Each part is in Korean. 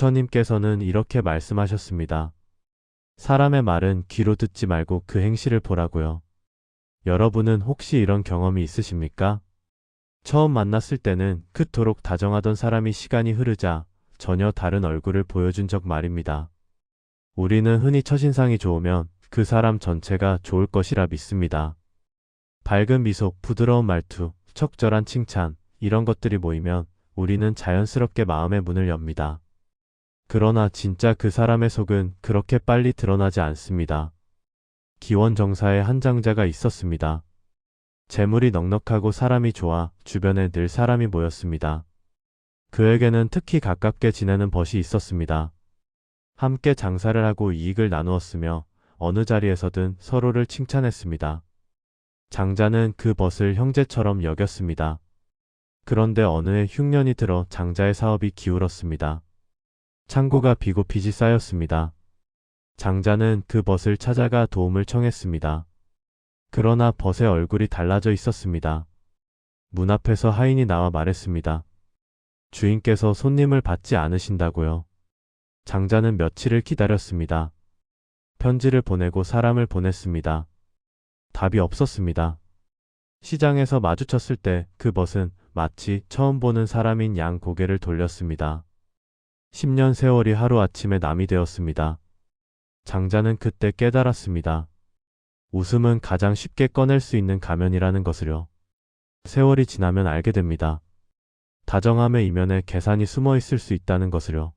부처님께서는 이렇게 말씀하셨습니다. 사람의 말은 귀로 듣지 말고 그 행실을 보라고요. 여러분은 혹시 이런 경험이 있으십니까? 처음 만났을 때는 그토록 다정하던 사람이 시간이 흐르자 전혀 다른 얼굴을 보여준 적 말입니다. 우리는 흔히 첫인상이 좋으면 그 사람 전체가 좋을 것이라 믿습니다. 밝은 미소, 부드러운 말투, 적절한 칭찬, 이런 것들이 모이면 우리는 자연스럽게 마음의 문을 엽니다. 그러나 진짜 그 사람의 속은 그렇게 빨리 드러나지 않습니다. 기원정사에 한 장자가 있었습니다. 재물이 넉넉하고 사람이 좋아 주변에 늘 사람이 모였습니다. 그에게는 특히 가깝게 지내는 벗이 있었습니다. 함께 장사를 하고 이익을 나누었으며 어느 자리에서든 서로를 칭찬했습니다. 장자는 그 벗을 형제처럼 여겼습니다. 그런데 어느 해 흉년이 들어 장자의 사업이 기울었습니다. 창고가 비고빚이 쌓였습니다. 장자는 그 벗을 찾아가 도움을 청했습니다. 그러나 벗의 얼굴이 달라져 있었습니다. 문 앞에서 하인이 나와 말했습니다. 주인께서 손님을 받지 않으신다고요. 장자는 며칠을 기다렸습니다. 편지를 보내고 사람을 보냈습니다. 답이 없었습니다. 시장에서 마주쳤을 때 그 벗은 마치 처음 보는 사람인 양 고개를 돌렸습니다. 10년 세월이 하루아침에 남이 되었습니다. 장자는 그때 깨달았습니다. 웃음은 가장 쉽게 꺼낼 수 있는 가면이라는 것을요. 세월이 지나면 알게 됩니다. 다정함의 이면에 계산이 숨어 있을 수 있다는 것을요.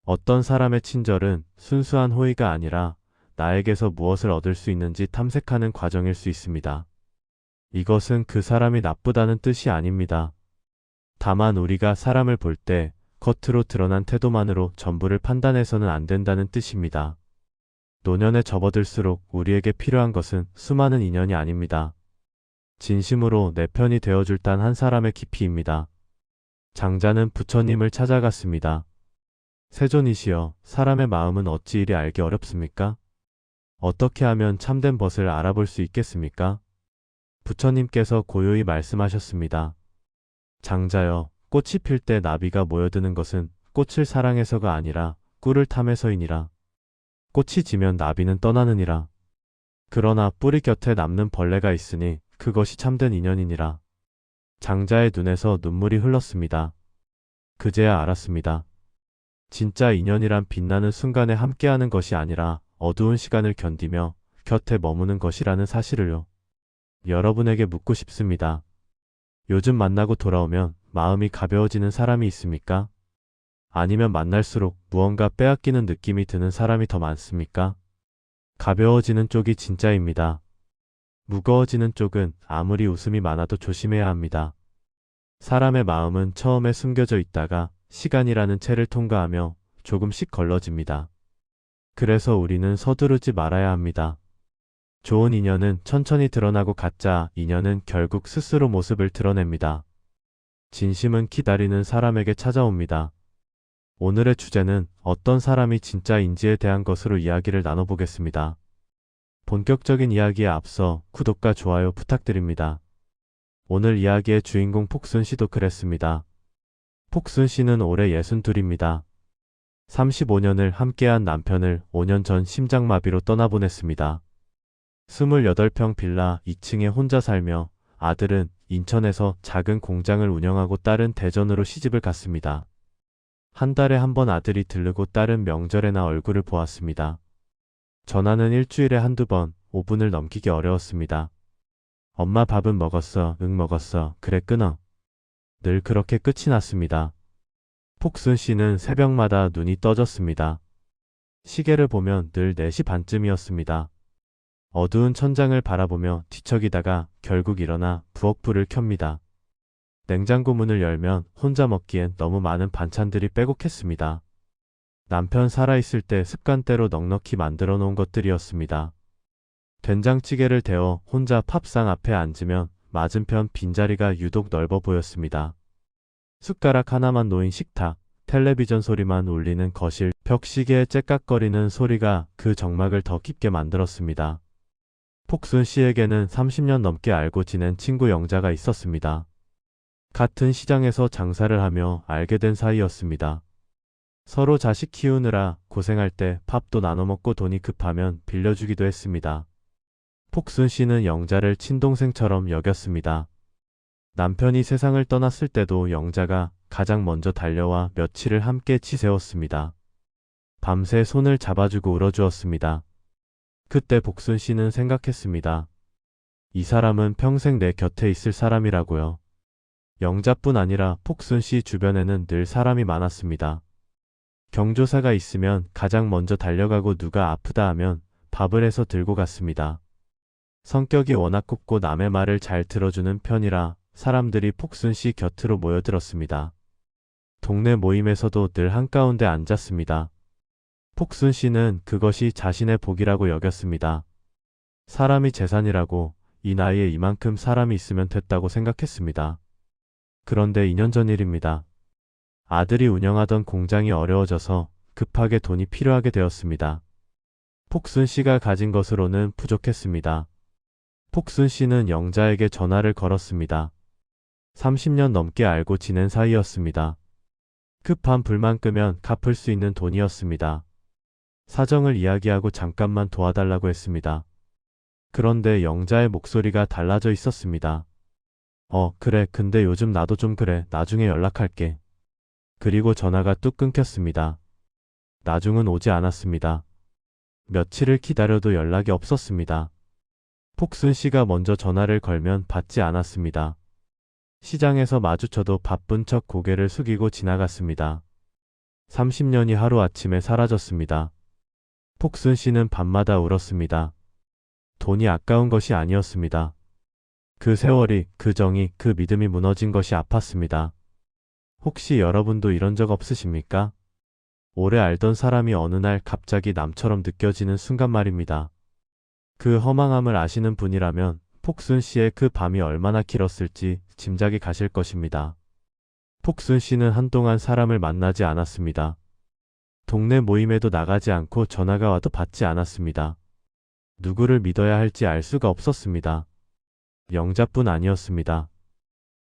어떤 사람의 친절은 순수한 호의가 아니라 나에게서 무엇을 얻을 수 있는지 탐색하는 과정일 수 있습니다. 이것은 그 사람이 나쁘다는 뜻이 아닙니다. 다만 우리가 사람을 볼 때 겉으로 드러난 태도만으로 전부를 판단해서는 안 된다는 뜻입니다. 노년에 접어들수록 우리에게 필요한 것은 수많은 인연이 아닙니다. 진심으로 내 편이 되어줄 단 한 사람의 깊이입니다. 장자는 부처님을 찾아갔습니다. 세존이시여, 사람의 마음은 어찌 이리 알기 어렵습니까? 어떻게 하면 참된 벗을 알아볼 수 있겠습니까? 부처님께서 고요히 말씀하셨습니다. 장자여, 꽃이 필 때 나비가 모여드는 것은 꽃을 사랑해서가 아니라 꿀을 탐해서이니라. 꽃이 지면 나비는 떠나느니라. 그러나 뿌리 곁에 남는 벌레가 있으니 그것이 참된 인연이니라. 장자의 눈에서 눈물이 흘렀습니다. 그제야 알았습니다. 진짜 인연이란 빛나는 순간에 함께하는 것이 아니라 어두운 시간을 견디며 곁에 머무는 것이라는 사실을요. 여러분에게 묻고 싶습니다. 요즘 만나고 돌아오면 마음이 가벼워지는 사람이 있습니까? 아니면 만날수록 무언가 빼앗기는 느낌이 드는 사람이 더 많습니까? 가벼워지는 쪽이 진짜입니다. 무거워지는 쪽은 아무리 웃음이 많아도 조심해야 합니다. 사람의 마음은 처음에 숨겨져 있다가 시간이라는 채를 통과하며 조금씩 걸러집니다. 그래서 우리는 서두르지 말아야 합니다. 좋은 인연은 천천히 드러나고 가짜 인연은 결국 스스로 모습을 드러냅니다. 진심은 기다리는 사람에게 찾아옵니다. 오늘의 주제는 어떤 사람이 진짜인지에 대한 것으로 이야기를 나눠보겠습니다. 본격적인 이야기에 앞서 구독과 좋아요 부탁드립니다. 오늘 이야기의 주인공 폭순 씨도 그랬습니다. 폭순 씨는 올해 62입니다. 35년을 함께한 남편을 5년 전 심장마비로 떠나보냈습니다. 28평 빌라 2층에 혼자 살며 아들은 인천에서 작은 공장을 운영하고 딸은 대전으로 시집을 갔습니다. 한 달에 한 번 아들이 들르고 딸은 명절에나 얼굴을 보았습니다. 전화는 일주일에 한두 번, 5분을 넘기기 어려웠습니다. 엄마 밥은 먹었어? 응 먹었어. 그래 끊어. 늘 그렇게 끝이 났습니다. 폭순 씨는 새벽마다 눈이 떠졌습니다. 시계를 보면 늘 4시 반쯤이었습니다. 어두운 천장을 바라보며 뒤척이다가 결국 일어나 부엌불을 켭니다. 냉장고 문을 열면 혼자 먹기엔 너무 많은 반찬들이 빼곡했습니다. 남편 살아있을 때 습관대로 넉넉히 만들어 놓은 것들이었습니다. 된장찌개를 데워 혼자 팝상 앞에 앉으면 맞은편 빈자리가 유독 넓어 보였습니다. 숟가락 하나만 놓인 식탁, 텔레비전 소리만 울리는 거실, 벽시계의 째깍거리는 소리가 그 정막을 더 깊게 만들었습니다. 폭순 씨에게는 30년 넘게 알고 지낸 친구 영자가 있었습니다. 같은 시장에서 장사를 하며 알게 된 사이였습니다. 서로 자식 키우느라 고생할 때 밥도 나눠 먹고 돈이 급하면 빌려주기도 했습니다. 폭순 씨는 영자를 친동생처럼 여겼습니다. 남편이 세상을 떠났을 때도 영자가 가장 먼저 달려와 며칠을 함께 지새웠습니다. 밤새 손을 잡아주고 울어주었습니다. 그때 복순 씨는 생각했습니다. 이 사람은 평생 내 곁에 있을 사람이라고요. 영자뿐 아니라 폭순 씨 주변에는 늘 사람이 많았습니다. 경조사가 있으면 가장 먼저 달려가고 누가 아프다 하면 밥을 해서 들고 갔습니다. 성격이 워낙 곱고 남의 말을 잘 들어주는 편이라 사람들이 폭순 씨 곁으로 모여들었습니다. 동네 모임에서도 늘 한가운데 앉았습니다. 폭순 씨는 그것이 자신의 복이라고 여겼습니다. 사람이 재산이라고 이 나이에 이만큼 사람이 있으면 됐다고 생각했습니다. 그런데 2년 전 일입니다. 아들이 운영하던 공장이 어려워져서 급하게 돈이 필요하게 되었습니다. 폭순 씨가 가진 것으로는 부족했습니다. 폭순 씨는 영자에게 전화를 걸었습니다. 30년 넘게 알고 지낸 사이였습니다. 급한 불만 끄면 갚을 수 있는 돈이었습니다. 사정을 이야기하고 잠깐만 도와달라고 했습니다. 그런데 영자의 목소리가 달라져 있었습니다. 그래. 근데 요즘 나도 좀 그래. 나중에 연락할게. 그리고 전화가 뚝 끊겼습니다. 나중은 오지 않았습니다. 며칠을 기다려도 연락이 없었습니다. 폭순 씨가 먼저 전화를 걸면 받지 않았습니다. 시장에서 마주쳐도 바쁜 척 고개를 숙이고 지나갔습니다. 30년이 하루아침에 사라졌습니다. 폭순 씨는 밤마다 울었습니다. 돈이 아까운 것이 아니었습니다. 그 세월이, 그 정이, 그 믿음이 무너진 것이 아팠습니다. 혹시 여러분도 이런 적 없으십니까? 오래 알던 사람이 어느 날 갑자기 남처럼 느껴지는 순간 말입니다. 그 허망함을 아시는 분이라면 폭순 씨의 그 밤이 얼마나 길었을지 짐작이 가실 것입니다. 폭순 씨는 한동안 사람을 만나지 않았습니다. 동네 모임에도 나가지 않고 전화가 와도 받지 않았습니다. 누구를 믿어야 할지 알 수가 없었습니다. 영자뿐 아니었습니다.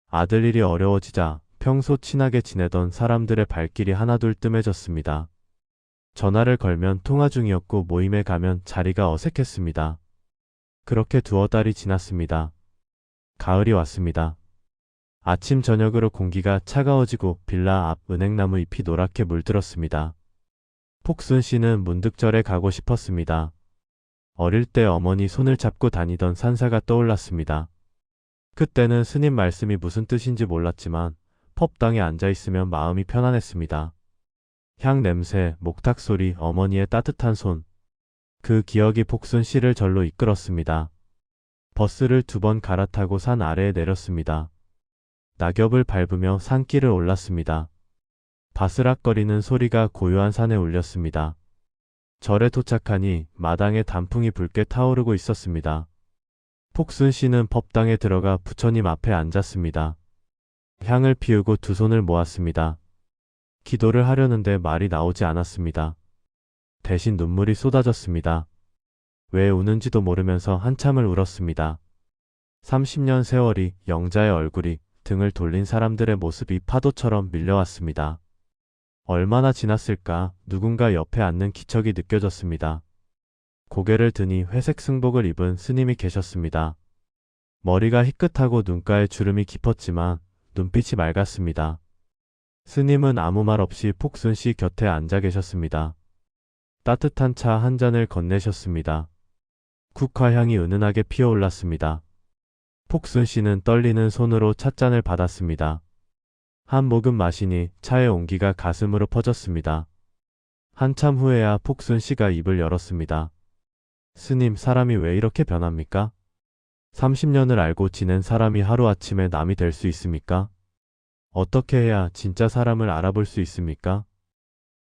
아들 일이 어려워지자 평소 친하게 지내던 사람들의 발길이 하나둘 뜸해졌습니다. 전화를 걸면 통화 중이었고 모임에 가면 자리가 어색했습니다. 그렇게 두어 달이 지났습니다. 가을이 왔습니다. 아침 저녁으로 공기가 차가워지고 빌라 앞 은행나무 잎이 노랗게 물들었습니다. 폭순 씨는 문득 절에 가고 싶었습니다. 어릴 때 어머니 손을 잡고 다니던 산사가 떠올랐습니다. 그때는 스님 말씀이 무슨 뜻인지 몰랐지만 펍당에 앉아있으면 마음이 편안했습니다. 향 냄새, 목탁 소리, 어머니의 따뜻한 손. 그 기억이 폭순 씨를 절로 이끌었습니다. 버스를 2번 갈아타고 산 아래에 내렸습니다. 낙엽을 밟으며 산길을 올랐습니다. 바스락거리는 소리가 고요한 산에 울렸습니다. 절에 도착하니 마당에 단풍이 붉게 타오르고 있었습니다. 폭순 씨는 법당에 들어가 부처님 앞에 앉았습니다. 향을 피우고 두 손을 모았습니다. 기도를 하려는데 말이 나오지 않았습니다. 대신 눈물이 쏟아졌습니다. 왜 우는지도 모르면서 한참을 울었습니다. 30년 세월이, 영자의 얼굴이, 등을 돌린 사람들의 모습이 파도처럼 밀려왔습니다. 얼마나 지났을까? 누군가 옆에 앉는 기척이 느껴졌습니다. 고개를 드니 회색 승복을 입은 스님이 계셨습니다. 머리가 희끗하고 눈가에 주름이 깊었지만 눈빛이 맑았습니다. 스님은 아무 말 없이 폭순 씨 곁에 앉아 계셨습니다. 따뜻한 차 한 잔을 건네셨습니다. 국화향이 은은하게 피어올랐습니다. 폭순 씨는 떨리는 손으로 찻잔을 받았습니다. 한 모금 마시니 차의 온기가 가슴으로 퍼졌습니다. 한참 후에야 폭순 씨가 입을 열었습니다. 스님, 사람이 왜 이렇게 변합니까? 30년을 알고 지낸 사람이 하루아침에 남이 될 수 있습니까? 어떻게 해야 진짜 사람을 알아볼 수 있습니까?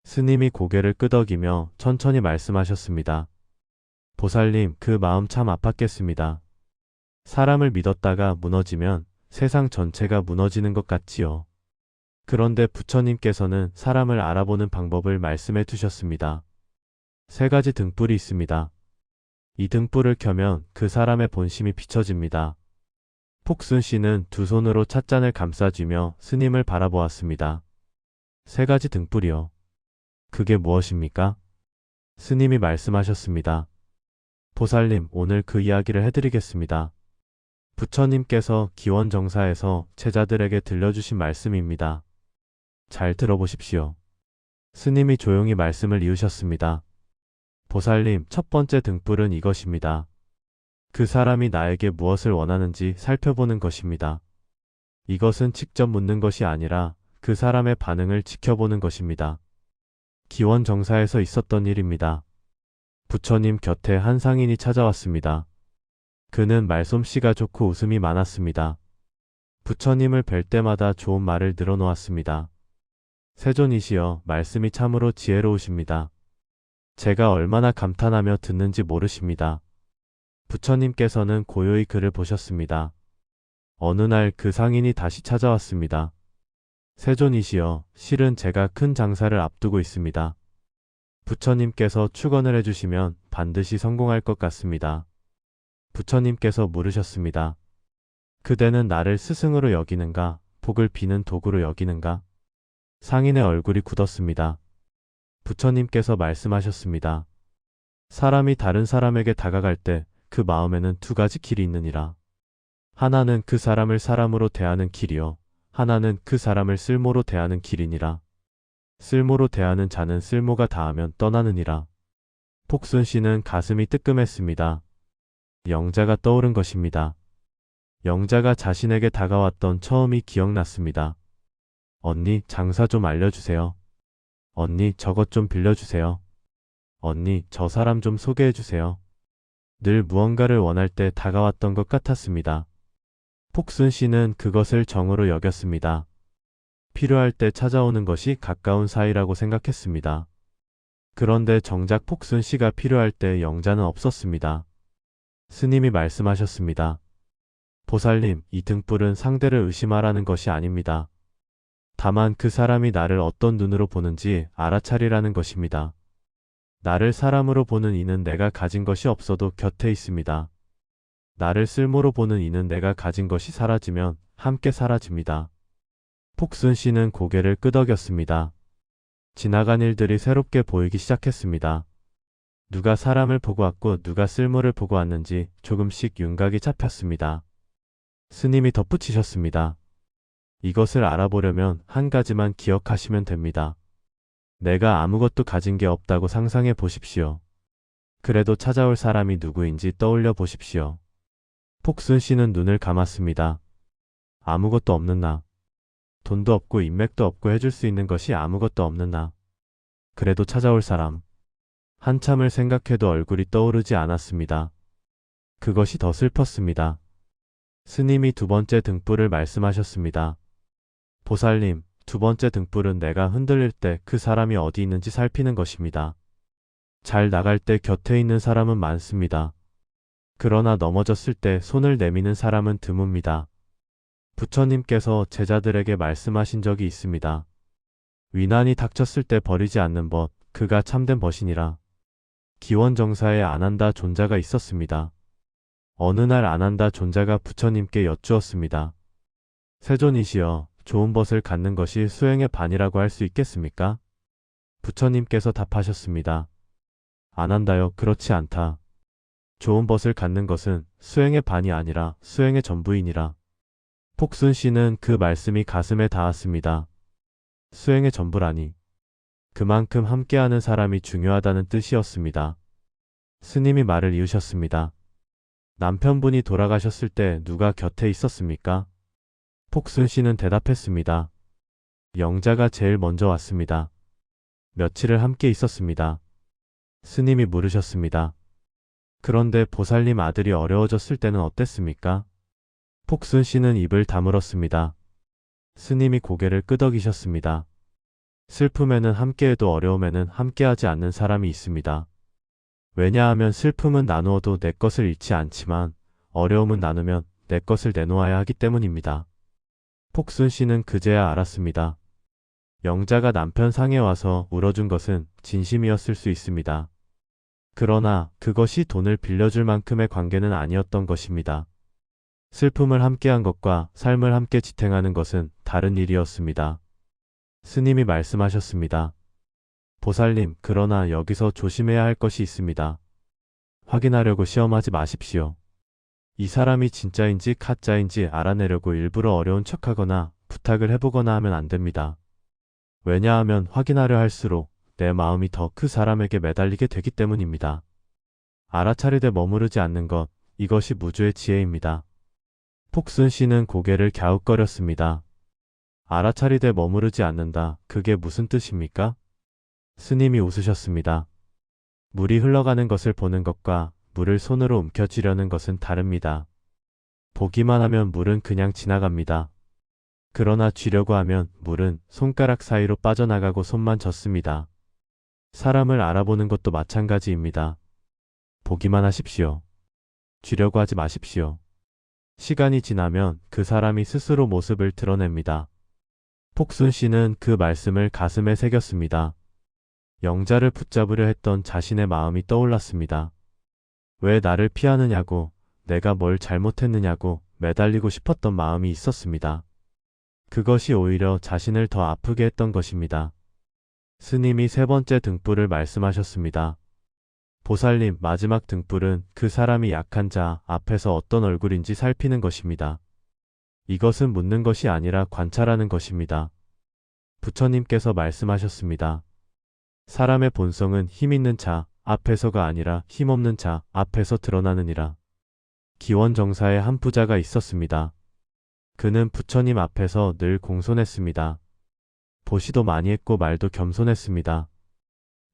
스님이 고개를 끄덕이며 천천히 말씀하셨습니다. 보살님, 그 마음 참 아팠겠습니다. 사람을 믿었다가 무너지면 세상 전체가 무너지는 것 같지요. 그런데 부처님께서는 사람을 알아보는 방법을 말씀해 두셨습니다. 3가지 등불이 있습니다. 이 등불을 켜면 그 사람의 본심이 비춰집니다. 폭순 씨는 두 손으로 찻잔을 감싸쥐며 스님을 바라보았습니다. 3가지 등불이요. 그게 무엇입니까? 스님이 말씀하셨습니다. 보살님, 오늘 그 이야기를 해드리겠습니다. 부처님께서 기원정사에서 제자들에게 들려주신 말씀입니다. 잘 들어보십시오. 스님이 조용히 말씀을 이으셨습니다. 보살님, 첫 번째 등불은 이것입니다. 그 사람이 나에게 무엇을 원하는지 살펴보는 것입니다. 이것은 직접 묻는 것이 아니라 그 사람의 반응을 지켜보는 것입니다. 기원정사에서 있었던 일입니다. 부처님 곁에 한 상인이 찾아왔습니다. 그는 말솜씨가 좋고 웃음이 많았습니다. 부처님을 뵐 때마다 좋은 말을 늘어놓았습니다. 세존이시여, 말씀이 참으로 지혜로우십니다. 제가 얼마나 감탄하며 듣는지 모르십니다. 부처님께서는 고요히 그를 보셨습니다. 어느 날 그 상인이 다시 찾아왔습니다. 세존이시여, 실은 제가 큰 장사를 앞두고 있습니다. 부처님께서 축원을 해주시면 반드시 성공할 것 같습니다. 부처님께서 물으셨습니다. 그대는 나를 스승으로 여기는가, 복을 비는 도구로 여기는가? 상인의 얼굴이 굳었습니다. 부처님께서 말씀하셨습니다. 사람이 다른 사람에게 다가갈 때 그 마음에는 두 가지 길이 있느니라. 하나는 그 사람을 사람으로 대하는 길이요, 하나는 그 사람을 쓸모로 대하는 길이니라. 쓸모로 대하는 자는 쓸모가 다하면 떠나느니라. 폭순 씨는 가슴이 뜨끔했습니다. 영자가 떠오른 것입니다. 영자가 자신에게 다가왔던 처음이 기억났습니다. 언니, 장사 좀 알려주세요. 언니, 저것 좀 빌려주세요. 언니, 저 사람 좀 소개해주세요. 늘 무언가를 원할 때 다가왔던 것 같았습니다. 폭순 씨는 그것을 정으로 여겼습니다. 필요할 때 찾아오는 것이 가까운 사이라고 생각했습니다. 그런데 정작 폭순 씨가 필요할 때 영자는 없었습니다. 스님이 말씀하셨습니다. 보살님, 이 등불은 상대를 의심하라는 것이 아닙니다. 다만 그 사람이 나를 어떤 눈으로 보는지 알아차리라는 것입니다. 나를 사람으로 보는 이는 내가 가진 것이 없어도 곁에 있습니다. 나를 쓸모로 보는 이는 내가 가진 것이 사라지면 함께 사라집니다. 폭순 씨는 고개를 끄덕였습니다. 지나간 일들이 새롭게 보이기 시작했습니다. 누가 사람을 보고 왔고 누가 쓸모를 보고 왔는지 조금씩 윤곽이 잡혔습니다. 스님이 덧붙이셨습니다. 이것을 알아보려면 한 가지만 기억하시면 됩니다. 내가 아무것도 가진 게 없다고 상상해 보십시오. 그래도 찾아올 사람이 누구인지 떠올려 보십시오. 폭순 씨는 눈을 감았습니다. 아무것도 없는 나. 돈도 없고 인맥도 없고 해줄 수 있는 것이 아무것도 없는 나. 그래도 찾아올 사람. 한참을 생각해도 얼굴이 떠오르지 않았습니다. 그것이 더 슬펐습니다. 스님이 두 번째 등불을 말씀하셨습니다. 보살님, 두 번째 등불은 내가 흔들릴 때 그 사람이 어디 있는지 살피는 것입니다. 잘 나갈 때 곁에 있는 사람은 많습니다. 그러나 넘어졌을 때 손을 내미는 사람은 드뭅니다. 부처님께서 제자들에게 말씀하신 적이 있습니다. 위난이 닥쳤을 때 버리지 않는 벗, 그가 참된 벗이니라. 기원정사에 아난다 존자가 있었습니다. 어느 날 아난다 존자가 부처님께 여쭈었습니다. 세존이시여, 좋은 벗을 갖는 것이 수행의 반이라고 할 수 있겠습니까? 부처님께서 답하셨습니다. 아난다여, 그렇지 않다. 좋은 벗을 갖는 것은 수행의 반이 아니라 수행의 전부이니라. 폭순 씨는 그 말씀이 가슴에 닿았습니다. 수행의 전부라니. 그만큼 함께하는 사람이 중요하다는 뜻이었습니다. 스님이 말을 이으셨습니다. 남편분이 돌아가셨을 때 누가 곁에 있었습니까? 폭순 씨는 대답했습니다. 영자가 제일 먼저 왔습니다. 며칠을 함께 있었습니다. 스님이 물으셨습니다. 그런데 보살님 아들이 어려워졌을 때는 어땠습니까? 폭순 씨는 입을 다물었습니다. 스님이 고개를 끄덕이셨습니다. 슬픔에는 함께해도 어려움에는 함께하지 않는 사람이 있습니다. 왜냐하면 슬픔은 나누어도 내 것을 잃지 않지만 어려움은 나누면 내 것을 내놓아야 하기 때문입니다. 폭순 씨는 그제야 알았습니다. 영자가 남편 상에 와서 울어준 것은 진심이었을 수 있습니다. 그러나 그것이 돈을 빌려줄 만큼의 관계는 아니었던 것입니다. 슬픔을 함께한 것과 삶을 함께 지탱하는 것은 다른 일이었습니다. 스님이 말씀하셨습니다. 보살님, 그러나 여기서 조심해야 할 것이 있습니다. 확인하려고 시험하지 마십시오. 이 사람이 진짜인지 가짜인지 알아내려고 일부러 어려운 척하거나 부탁을 해보거나 하면 안 됩니다. 왜냐하면 확인하려 할수록 내 마음이 더 그 사람에게 매달리게 되기 때문입니다. 알아차리되 머무르지 않는 것, 이것이 무주의 지혜입니다. 폭순 씨는 고개를 갸웃거렸습니다. 알아차리되 머무르지 않는다, 그게 무슨 뜻입니까? 스님이 웃으셨습니다. 물이 흘러가는 것을 보는 것과 물을 손으로 움켜쥐려는 것은 다릅니다. 보기만 하면 물은 그냥 지나갑니다. 그러나 쥐려고 하면 물은 손가락 사이로 빠져나가고 손만 젖습니다. 사람을 알아보는 것도 마찬가지입니다. 보기만 하십시오. 쥐려고 하지 마십시오. 시간이 지나면 그 사람이 스스로 모습을 드러냅니다. 폭순 씨는 그 말씀을 가슴에 새겼습니다. 영자를 붙잡으려 했던 자신의 마음이 떠올랐습니다. 왜 나를 피하느냐고, 내가 뭘 잘못했느냐고 매달리고 싶었던 마음이 있었습니다. 그것이 오히려 자신을 더 아프게 했던 것입니다. 스님이 세 번째 등불을 말씀하셨습니다. 보살님, 마지막 등불은 그 사람이 약한 자 앞에서 어떤 얼굴인지 살피는 것입니다. 이것은 묻는 것이 아니라 관찰하는 것입니다. 부처님께서 말씀하셨습니다. 사람의 본성은 힘 있는 자 앞에서가 아니라 힘 없는 자 앞에서 드러나느니라. 기원정사에 한 부자가 있었습니다. 그는 부처님 앞에서 늘 공손했습니다. 보시도 많이 했고 말도 겸손했습니다.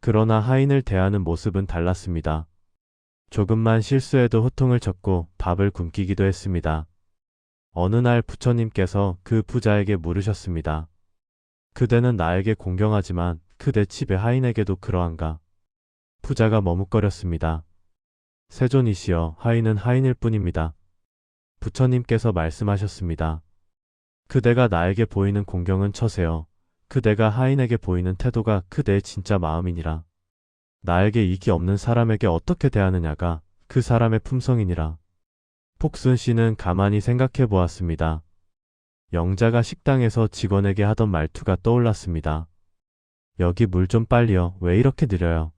그러나 하인을 대하는 모습은 달랐습니다. 조금만 실수해도 호통을 쳤고 밥을 굶기기도 했습니다. 어느 날 부처님께서 그 부자에게 물으셨습니다. 그대는 나에게 공경하지만 그대 집의 하인에게도 그러한가? 부자가 머뭇거렸습니다. 세존이시여, 하인은 하인일 뿐입니다. 부처님께서 말씀하셨습니다. 그대가 나에게 보이는 공경은 처세요. 그대가 하인에게 보이는 태도가 그대의 진짜 마음이니라. 나에게 이기 없는 사람에게 어떻게 대하느냐가 그 사람의 품성이니라. 폭순 씨는 가만히 생각해 보았습니다. 영자가 식당에서 직원에게 하던 말투가 떠올랐습니다. 여기 물 좀 빨리요. 왜 이렇게 느려요?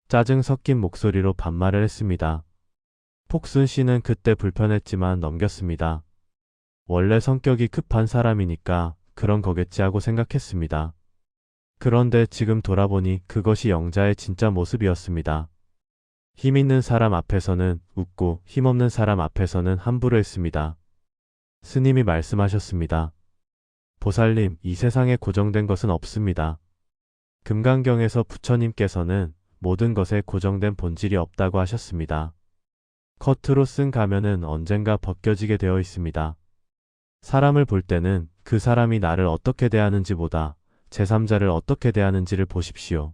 짜증 섞인 목소리로 반말을 했습니다. 폭순 씨는 그때 불편했지만 넘겼습니다. 원래 성격이 급한 사람이니까 그런 거겠지 하고 생각했습니다. 그런데 지금 돌아보니 그것이 영자의 진짜 모습이었습니다. 힘 있는 사람 앞에서는 웃고 힘없는 사람 앞에서는 함부로 했습니다. 스님이 말씀하셨습니다. 보살님, 이 세상에 고정된 것은 없습니다. 금강경에서 부처님께서는 모든 것에 고정된 본질이 없다고 하셨습니다. 겉으로 쓴 가면은 언젠가 벗겨지게 되어 있습니다. 사람을 볼 때는 그 사람이 나를 어떻게 대하는지보다 제3자를 어떻게 대하는지를 보십시오.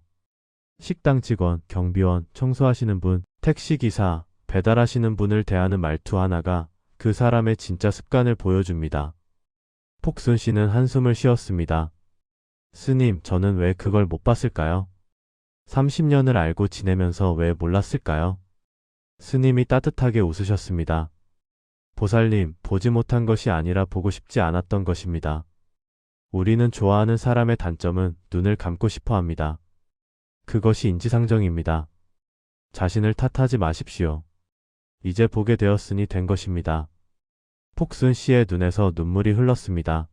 식당 직원, 경비원, 청소하시는 분, 택시기사, 배달하시는 분을 대하는 말투 하나가 그 사람의 진짜 습관을 보여줍니다. 폭순 씨는 한숨을 쉬었습니다. 스님, 저는 왜 그걸 못 봤을까요? 30년을 알고 지내면서 왜 몰랐을까요? 스님이 따뜻하게 웃으셨습니다. 보살님, 보지 못한 것이 아니라 보고 싶지 않았던 것입니다. 우리는 좋아하는 사람의 단점은 눈을 감고 싶어 합니다. 그것이 인지상정입니다. 자신을 탓하지 마십시오. 이제 보게 되었으니 된 것입니다. 폭순 씨의 눈에서 눈물이 흘렀습니다.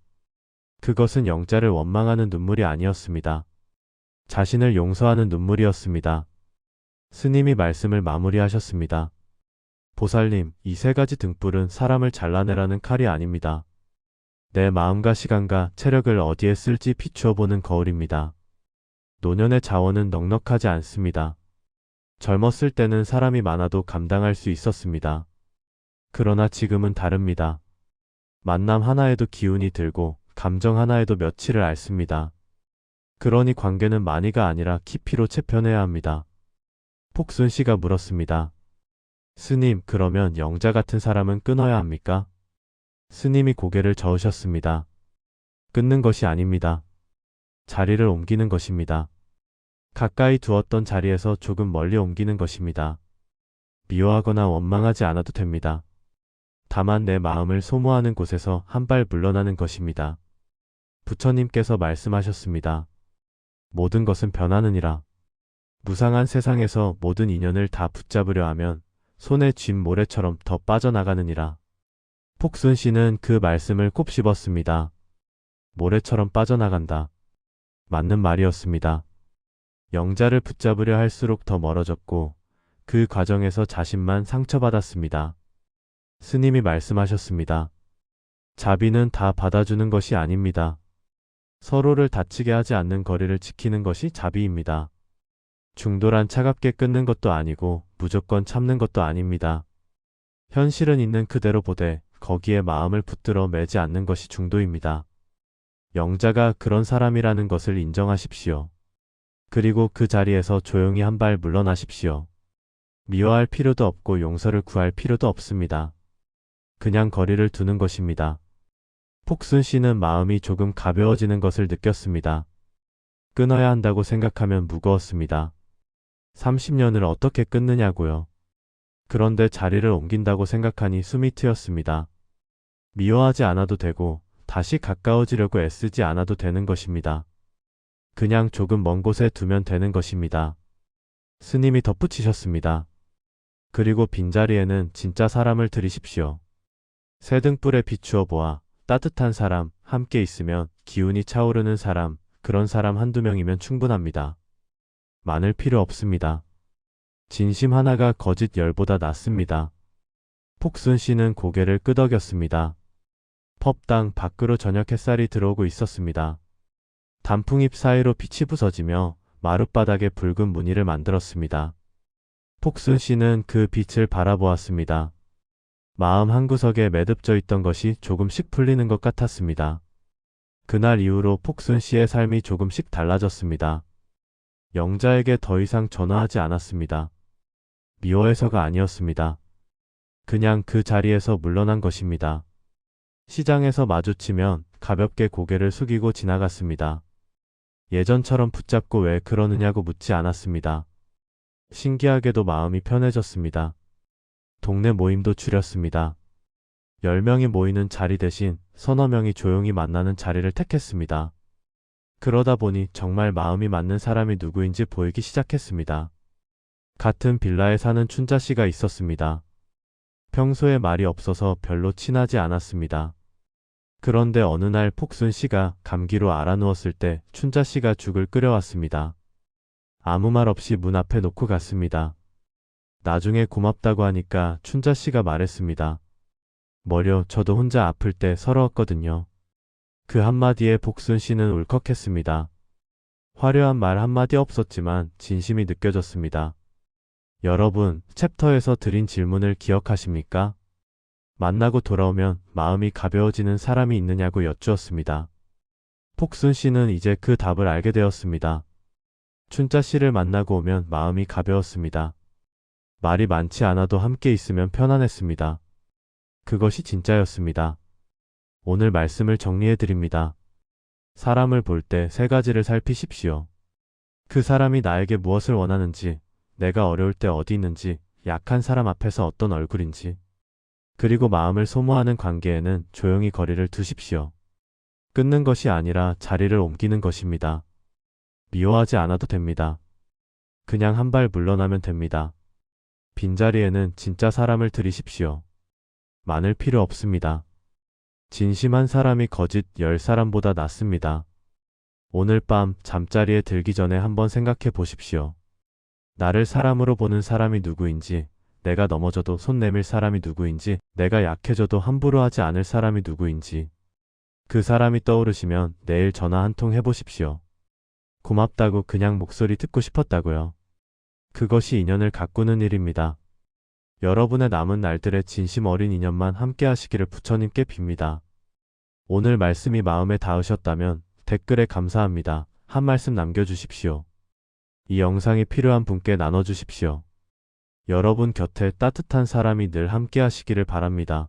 그것은 영자를 원망하는 눈물이 아니었습니다. 자신을 용서하는 눈물이었습니다. 스님이 말씀을 마무리하셨습니다. 보살님, 이 세 가지 등불은 사람을 잘라내라는 칼이 아닙니다. 내 마음과 시간과 체력을 어디에 쓸지 비추어 보는 거울입니다. 노년의 자원은 넉넉하지 않습니다. 젊었을 때는 사람이 많아도 감당할 수 있었습니다. 그러나 지금은 다릅니다. 만남 하나에도 기운이 들고 감정 하나에도 며칠을 앓습니다. 그러니 관계는 많이가 아니라 깊이로 채펴내야 합니다. 폭순 씨가 물었습니다. 스님, 그러면 영자 같은 사람은 끊어야 합니까? 스님이 고개를 저으셨습니다. 끊는 것이 아닙니다. 자리를 옮기는 것입니다. 가까이 두었던 자리에서 조금 멀리 옮기는 것입니다. 미워하거나 원망하지 않아도 됩니다. 다만 내 마음을 소모하는 곳에서 한 발 물러나는 것입니다. 부처님께서 말씀하셨습니다. 모든 것은 변하느니라. 무상한 세상에서 모든 인연을 다 붙잡으려 하면 손에 쥔 모래처럼 더 빠져나가느니라. 폭순 씨는 그 말씀을 곱씹었습니다. 모래처럼 빠져나간다. 맞는 말이었습니다. 영자를 붙잡으려 할수록 더 멀어졌고 그 과정에서 자신만 상처받았습니다. 스님이 말씀하셨습니다. 자비는 다 받아주는 것이 아닙니다. 서로를 다치게 하지 않는 거리를 지키는 것이 자비입니다. 중도란 차갑게 끊는 것도 아니고 무조건 참는 것도 아닙니다. 현실은 있는 그대로 보되 거기에 마음을 붙들어 매지 않는 것이 중도입니다. 영자가 그런 사람이라는 것을 인정하십시오. 그리고 그 자리에서 조용히 한 발 물러나십시오. 미워할 필요도 없고 용서를 구할 필요도 없습니다. 그냥 거리를 두는 것입니다. 폭순 씨는 마음이 조금 가벼워지는 것을 느꼈습니다. 끊어야 한다고 생각하면 무거웠습니다. 30년을 어떻게 끊느냐고요. 그런데 자리를 옮긴다고 생각하니 숨이 트였습니다. 미워하지 않아도 되고 다시 가까워지려고 애쓰지 않아도 되는 것입니다. 그냥 조금 먼 곳에 두면 되는 것입니다. 스님이 덧붙이셨습니다. 그리고 빈자리에는 진짜 사람을 들이십시오. 새 등불에 비추어 보아 따뜻한 사람, 함께 있으면 기운이 차오르는 사람, 그런 사람 한두 명이면 충분합니다. 많을 필요 없습니다. 진심 하나가 거짓 열보다 낫습니다. 폭순 씨는 고개를 끄덕였습니다. 펍당 밖으로 저녁 햇살이 들어오고 있었습니다. 단풍잎 사이로 빛이 부서지며 마룻바닥에 붉은 무늬를 만들었습니다. 폭순 씨는 그 빛을 바라보았습니다. 마음 한구석에 매듭져 있던 것이 조금씩 풀리는 것 같았습니다. 그날 이후로 폭순 씨의 삶이 조금씩 달라졌습니다. 영자에게 더 이상 전화하지 않았습니다. 미워해서가 아니었습니다. 그냥 그 자리에서 물러난 것입니다. 시장에서 마주치면 가볍게 고개를 숙이고 지나갔습니다. 예전처럼 붙잡고 왜 그러느냐고 묻지 않았습니다. 신기하게도 마음이 편해졌습니다. 동네 모임도 줄였습니다. 10명이 모이는 자리 대신 서너 명이 조용히 만나는 자리를 택했습니다. 그러다 보니 정말 마음이 맞는 사람이 누구인지 보이기 시작했습니다. 같은 빌라에 사는 춘자 씨가 있었습니다. 평소에 말이 없어서 별로 친하지 않았습니다. 그런데 어느 날 폭순 씨가 감기로 알아누웠을 때 춘자 씨가 죽을 끓여왔습니다. 아무 말 없이 문 앞에 놓고 갔습니다. 나중에 고맙다고 하니까 춘자 씨가 말했습니다. 뭐려 저도 혼자 아플 때 서러웠거든요. 그 한마디에 폭순 씨는 울컥했습니다. 화려한 말 한마디 없었지만 진심이 느껴졌습니다. 여러분, 챕터에서 드린 질문을 기억하십니까? 만나고 돌아오면 마음이 가벼워지는 사람이 있느냐고 여쭈었습니다. 폭순 씨는 이제 그 답을 알게 되었습니다. 춘자 씨를 만나고 오면 마음이 가벼웠습니다. 말이 많지 않아도 함께 있으면 편안했습니다. 그것이 진짜였습니다. 오늘 말씀을 정리해 드립니다. 사람을 볼 때 세 가지를 살피십시오. 그 사람이 나에게 무엇을 원하는지, 내가 어려울 때 어디 있는지, 약한 사람 앞에서 어떤 얼굴인지. 그리고 마음을 소모하는 관계에는 조용히 거리를 두십시오. 끊는 것이 아니라 자리를 옮기는 것입니다. 미워하지 않아도 됩니다. 그냥 한 발 물러나면 됩니다. 빈자리에는 진짜 사람을 들이십시오. 많을 필요 없습니다. 진심한 사람이 거짓 10사람보다 낫습니다. 오늘 밤 잠자리에 들기 전에 한번 생각해 보십시오. 나를 사람으로 보는 사람이 누구인지, 내가 넘어져도 손 내밀 사람이 누구인지, 내가 약해져도 함부로 하지 않을 사람이 누구인지. 그 사람이 떠오르시면 내일 전화 한 통 해보십시오. 고맙다고 그냥 목소리 듣고 싶었다고요. 그것이 인연을 가꾸는 일입니다. 여러분의 남은 날들의 진심 어린 인연만 함께 하시기를 부처님께 빕니다. 오늘 말씀이 마음에 닿으셨다면 댓글에 감사합니다. 한 말씀 남겨주십시오. 이 영상이 필요한 분께 나눠주십시오. 여러분 곁에 따뜻한 사람이 늘 함께 하시기를 바랍니다.